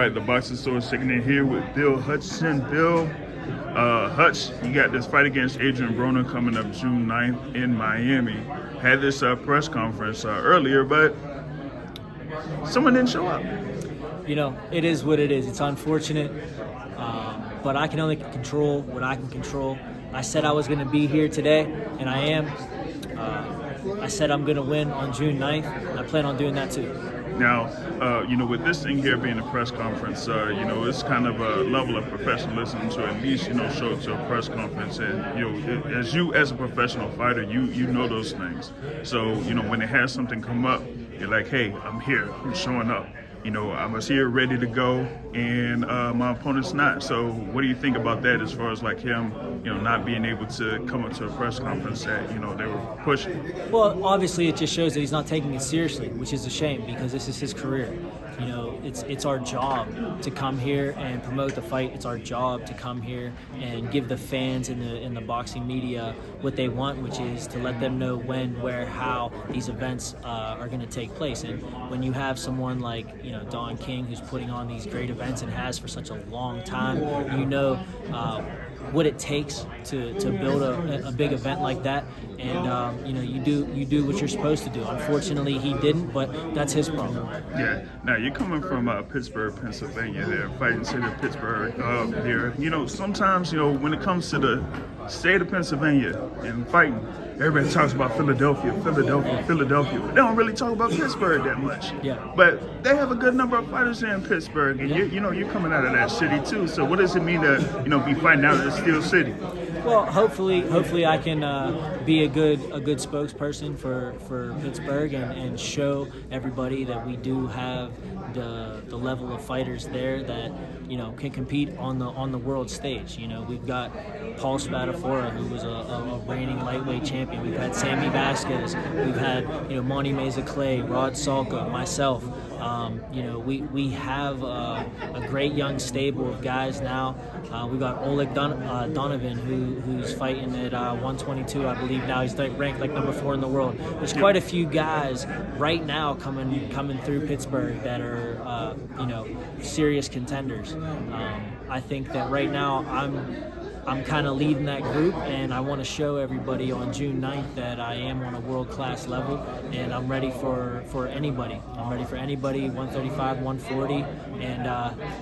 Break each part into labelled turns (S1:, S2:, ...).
S1: right, the Boxing Source checking in here with Bill Hutchinson. Bill, Hutch, you got this fight against Adrien Broner coming up June 9th in Miami. Had this press conference earlier, but someone didn't show up.
S2: You know, it is what it is. It's unfortunate, but I can only control what I can control. I said I was going to be here today, and I am. I said I'm going to win on June 9th, and I plan on doing that too.
S1: Now, with this thing here being a press conference, it's kind of a level of professionalism to at least, show up to a press conference. And, as you, as a professional fighter, you know those things. So, when it has something come up, you're like, hey, I'm here, I'm showing up. I was here ready to go, and my opponent's not. So what do you think about that as far as like him, not being able to come up to a press conference that, they were pushing?
S2: Well, obviously it just shows that he's not taking it seriously, which is a shame because this is his career. It's our job to come here and promote the fight. It's our job to come here and give the fans in the boxing media what they want, which is to let them know when, where, how these events are going to take place. And when you have someone like Don King, who's putting on these great events and has for such a long time, what it takes to build a big event like that, and you do what you're supposed to do. Unfortunately, he didn't, but that's his problem.
S1: Yeah. Now you're coming from Pittsburgh, Pennsylvania. There, fighting city of Pittsburgh. There, sometimes when it comes to the state of Pennsylvania and fighting, everybody talks about Philadelphia. They don't really talk about Pittsburgh that much.
S2: Yeah.
S1: But they have a good number of fighters in Pittsburgh, and you're coming out of that city too. So what does it mean to be fighting out of the Steel City?
S2: Well, hopefully I can be a good spokesperson for Pittsburgh and show everybody that we do have the level of fighters there that can compete on the world stage. We've got Paul Spadafora, who was a reigning lightweight champion. We've had Sammy Vasquez. We've had Monty Meza Clay, Rod Salka, myself. We have a great young stable of guys now. We've got Oleg Donovan, who's fighting at 122, I believe now. He's ranked like number 4 in the world. There's quite a few guys right now coming through Pittsburgh that are serious contenders. I think that right now I'm kind of leading that group, and I want to show everybody on June 9th that I am on a world-class level, and I'm ready for anybody. I'm ready for anybody, 135, 140, and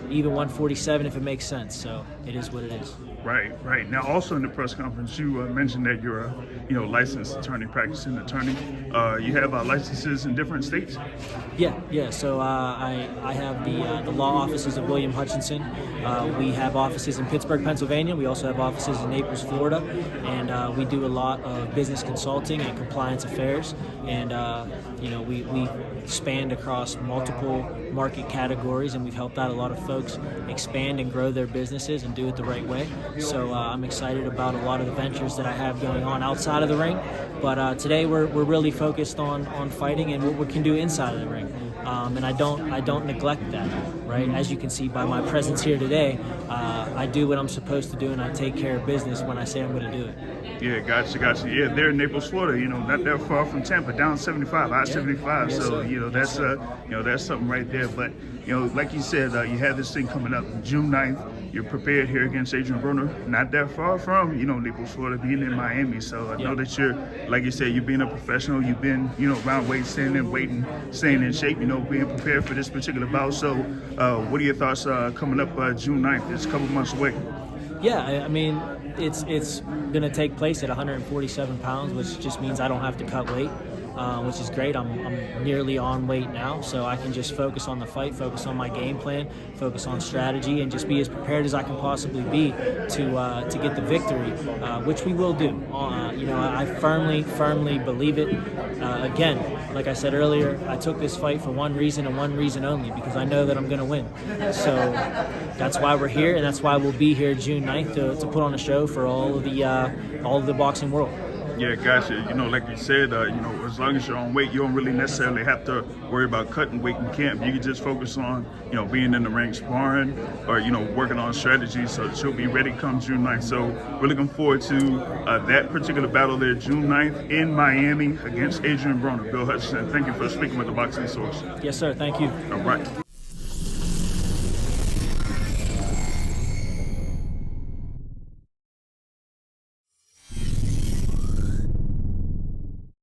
S2: even 147 if it makes sense. So it is what it is.
S1: Right. Now, also in the press conference, you mentioned that you're a licensed attorney, practicing attorney. You have licenses in different states?
S2: Yeah. So I have the law offices of William Hutchinson. We have offices in Pittsburgh, Pennsylvania. We also have offices in Naples, Florida, and we do a lot of business consulting and compliance affairs. And we spanned across multiple market categories, and we've helped out a lot of folks expand and grow their businesses and do it the right way. So I'm excited about a lot of the ventures that I have going on outside of the ring. But today we're really focused on fighting and what we can do inside of the ring. And I don't neglect that, right? As you can see by my presence here today, I do what I'm supposed to do, and I take care of business when I say I'm going to do it.
S1: Yeah, gotcha. Yeah, they're in Naples, Florida. Not that far from Tampa, down 75, I-75.
S2: Yes,
S1: so
S2: sir.
S1: that's something right there. But like you said, you have this thing coming up June 9th. You're prepared here against Adrien Broner, not that far from Naples, Florida, being in Miami. So I know that you're, like you said, you're being a professional. You've been around weight, staying in shape. being prepared for this particular bout. So what are your thoughts coming up June 9th? It's a couple months away.
S2: Yeah, I mean, it's going to take place at 147 pounds, which just means I don't have to cut weight, which is great. I'm nearly on weight now, so I can just focus on the fight, focus on my game plan, focus on strategy, and just be as prepared as I can possibly be to get the victory, which we will do. I firmly believe it. Again, like I said earlier, I took this fight for one reason and one reason only, because I know that I'm going to win. So that's why we're here, and that's why we'll be here June 9th to put on a show for all of the boxing world.
S1: Yeah, gotcha. Like you said, as long as you're on weight, you don't really necessarily have to worry about cutting weight in camp. You can just focus on, being in the ring sparring or, working on strategy so that you'll be ready come June 9th. So we're looking forward to that particular battle there, June 9th in Miami against Adrien Broner. Bill Hutchinson, thank you for speaking with the Boxing Source.
S2: Yes, sir. Thank you.
S1: All right.